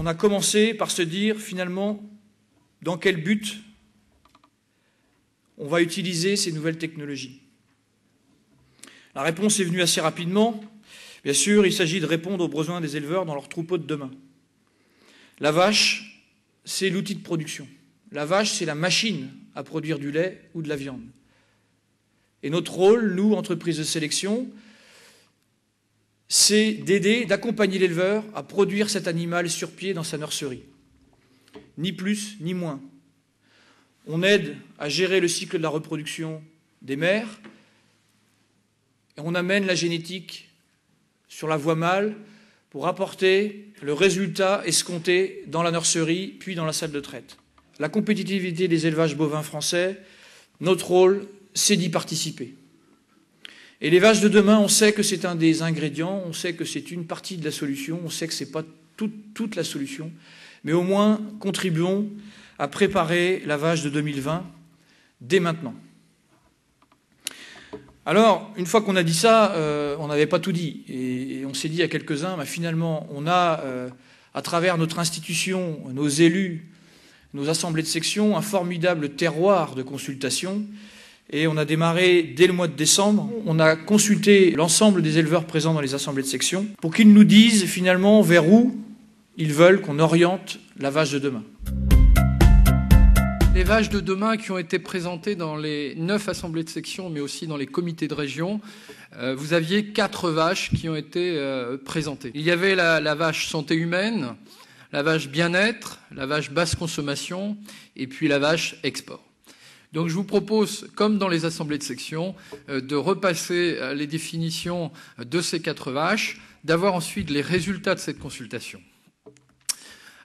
on a commencé par se dire, finalement, dans quel but on va utiliser ces nouvelles technologies. La réponse est venue assez rapidement. Bien sûr, il s'agit de répondre aux besoins des éleveurs dans leurs troupeaux de demain. La vache, c'est l'outil de production. La vache, c'est la machine à produire du lait ou de la viande. Et notre rôle, nous, entreprises de sélection, c'est d'aider, d'accompagner l'éleveur à produire cet animal sur pied dans sa nurserie. Ni plus, ni moins. On aide à gérer le cycle de la reproduction des mères et on amène la génétique sur la voie mâle pour apporter le résultat escompté dans la nurserie puis dans la salle de traite. La compétitivité des élevages bovins français, notre rôle, c'est d'y participer. Et les vaches de demain, on sait que c'est un des ingrédients, on sait que c'est une partie de la solution, on sait que ce n'est pas toute la solution, mais au moins contribuons à préparer la vache de 2020 dès maintenant. Alors, une fois qu'on a dit ça, on n'avait pas tout dit. Et on s'est dit à quelques-uns, bah, finalement, on a, à travers notre institution, nos élus, nos assemblées de section, un formidable terroir de consultation. Et on a démarré dès le mois de décembre. On a consulté l'ensemble des éleveurs présents dans les assemblées de section pour qu'ils nous disent finalement vers où ils veulent qu'on oriente la vache de demain. Les vaches de demain qui ont été présentées dans les 9 assemblées de section, mais aussi dans les comités de région, vous aviez 4 vaches qui ont été présentées. Il y avait la vache santé humaine, la vache bien-être, la vache basse consommation et puis la vache export. Donc je vous propose, comme dans les assemblées de section, de repasser les définitions de ces 4 vaches, d'avoir ensuite les résultats de cette consultation.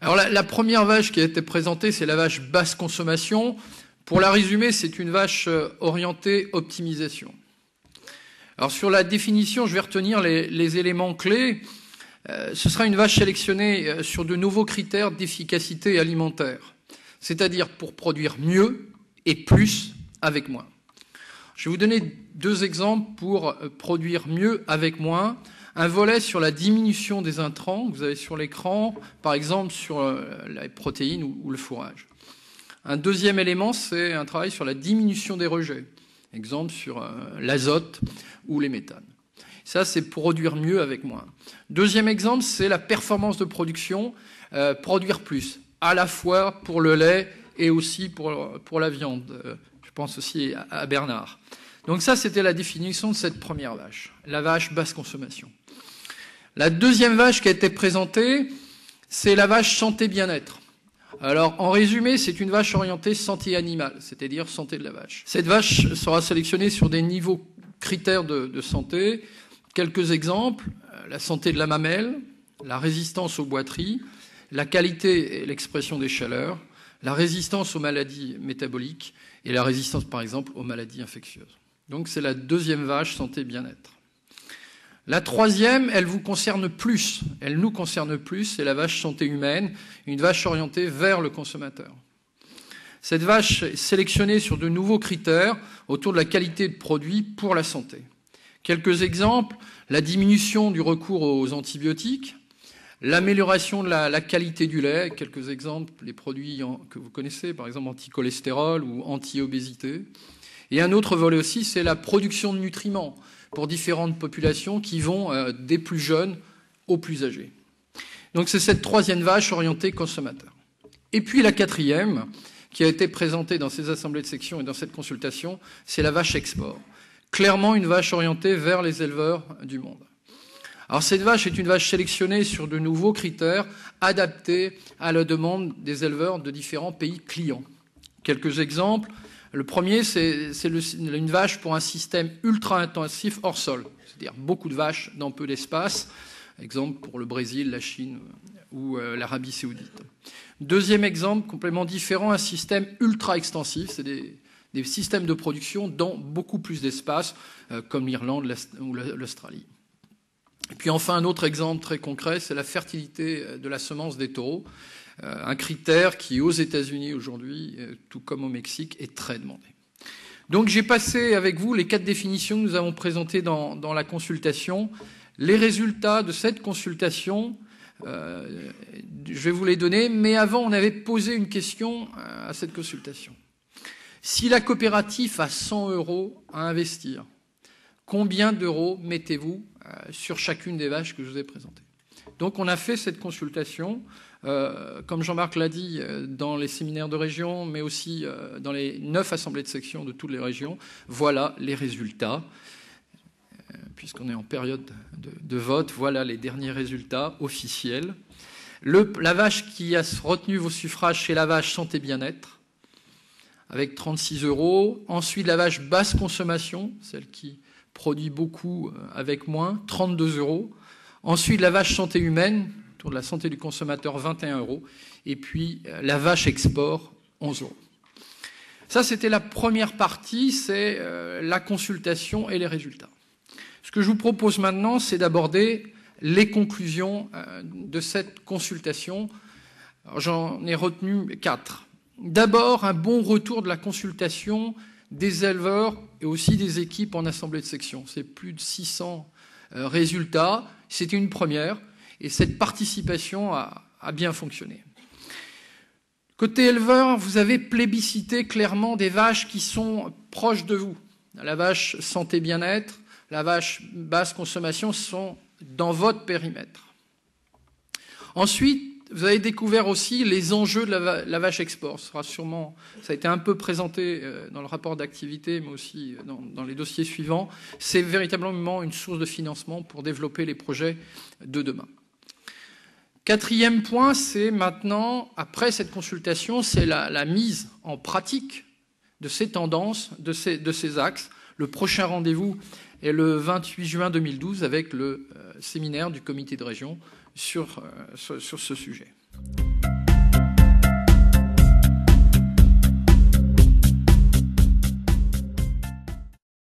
Alors la première vache qui a été présentée, c'est la vache basse consommation. Pour la résumer, c'est une vache orientée optimisation. Alors sur la définition, je vais retenir les éléments clés. Ce sera une vache sélectionnée sur de nouveaux critères d'efficacité alimentaire, c'est-à-dire pour produire mieux et plus avec moins. Je vais vous donner 2 exemples pour produire mieux avec moins. Un volet sur la diminution des intrants, que vous avez sur l'écran, par exemple sur les protéines ou le fourrage. Un deuxième élément, c'est un travail sur la diminution des rejets, exemple sur l'azote ou les méthanes. Ça, c'est pour produire mieux avec moins. Deuxième exemple, c'est la performance de production, produire plus, à la fois pour le lait et aussi pour la viande. Je pense aussi à Bernard. Donc ça, c'était la définition de cette première vache, la vache basse consommation. La deuxième vache qui a été présentée, c'est la vache santé bien-être. Alors, en résumé, c'est une vache orientée santé animale, c'est-à-dire santé de la vache. Cette vache sera sélectionnée sur des niveaux critères de santé. Quelques exemples, la santé de la mamelle, la résistance aux boiteries, la qualité et l'expression des chaleurs, la résistance aux maladies métaboliques et la résistance, par exemple, aux maladies infectieuses. Donc, c'est la deuxième vache santé bien-être. La troisième, elle vous concerne plus, elle nous concerne plus, c'est la vache santé humaine, une vache orientée vers le consommateur. Cette vache est sélectionnée sur de nouveaux critères autour de la qualité de produit pour la santé. Quelques exemples, la diminution du recours aux antibiotiques, l'amélioration de la qualité du lait, quelques exemples, les produits que vous connaissez, par exemple anti-cholestérol ou anti-obésité. Et un autre volet aussi, c'est la production de nutriments pour différentes populations qui vont des plus jeunes aux plus âgés. Donc c'est cette troisième vache orientée consommateur. Et puis la quatrième, qui a été présentée dans ces assemblées de section et dans cette consultation, c'est la vache export. Clairement une vache orientée vers les éleveurs du monde. Alors cette vache est une vache sélectionnée sur de nouveaux critères adaptés à la demande des éleveurs de différents pays clients. Quelques exemples. Le premier, c'est une vache pour un système ultra-intensif hors sol, c'est-à-dire beaucoup de vaches dans peu d'espace, exemple pour le Brésil, la Chine ou l'Arabie saoudite. Deuxième exemple, complètement différent, un système ultra-extensif, c'est des systèmes de production dans beaucoup plus d'espace, comme l'Irlande ou l'Australie. Et puis enfin, un autre exemple très concret, c'est la fertilité de la semence des taureaux. Un critère qui, aux États-Unis aujourd'hui, tout comme au Mexique, est très demandé. Donc j'ai passé avec vous les 4 définitions que nous avons présentées dans la consultation. Les résultats de cette consultation Je vais vous les donner, mais avant, on avait posé une question à cette consultation. Si la coopérative a 100 € à investir, combien d'euros mettez-vous sur chacune des vaches que je vous ai présentées? Donc on a fait cette consultation, comme Jean-Marc l'a dit, dans les séminaires de région, mais aussi dans les 9 assemblées de section de toutes les régions. Voilà les résultats. Puisqu'on est en période de vote, voilà les derniers résultats officiels. La vache qui a retenu vos suffrages, c'est la vache santé bien-être, avec 36 €. Ensuite, la vache basse consommation, celle qui produit beaucoup avec moins, 32 €. Ensuite, la vache santé humaine, autour de la santé du consommateur, 21 €. Et puis, la vache export, 11 €. Ça, c'était la première partie, c'est la consultation et les résultats. Ce que je vous propose maintenant, c'est d'aborder les conclusions de cette consultation. J'en ai retenu 4. D'abord, un bon retour de la consultation des éleveurs et aussi des équipes en assemblée de section. C'est plus de 600 résultats. C'était une première et cette participation a bien fonctionné. Côté éleveur, vous avez plébiscité clairement des vaches qui sont proches de vous. La vache santé bien-être, la vache basse consommation sont dans votre périmètre. Ensuite, vous avez découvert aussi les enjeux de la vache export. Ça a été un peu présenté dans le rapport d'activité, mais aussi dans les dossiers suivants. C'est véritablement une source de financement pour développer les projets de demain. Quatrième point, c'est maintenant, après cette consultation, c'est la mise en pratique de ces tendances, de ces axes. Le prochain rendez-vous est le 28 juin 2012 avec le séminaire du comité de région sur ce sujet.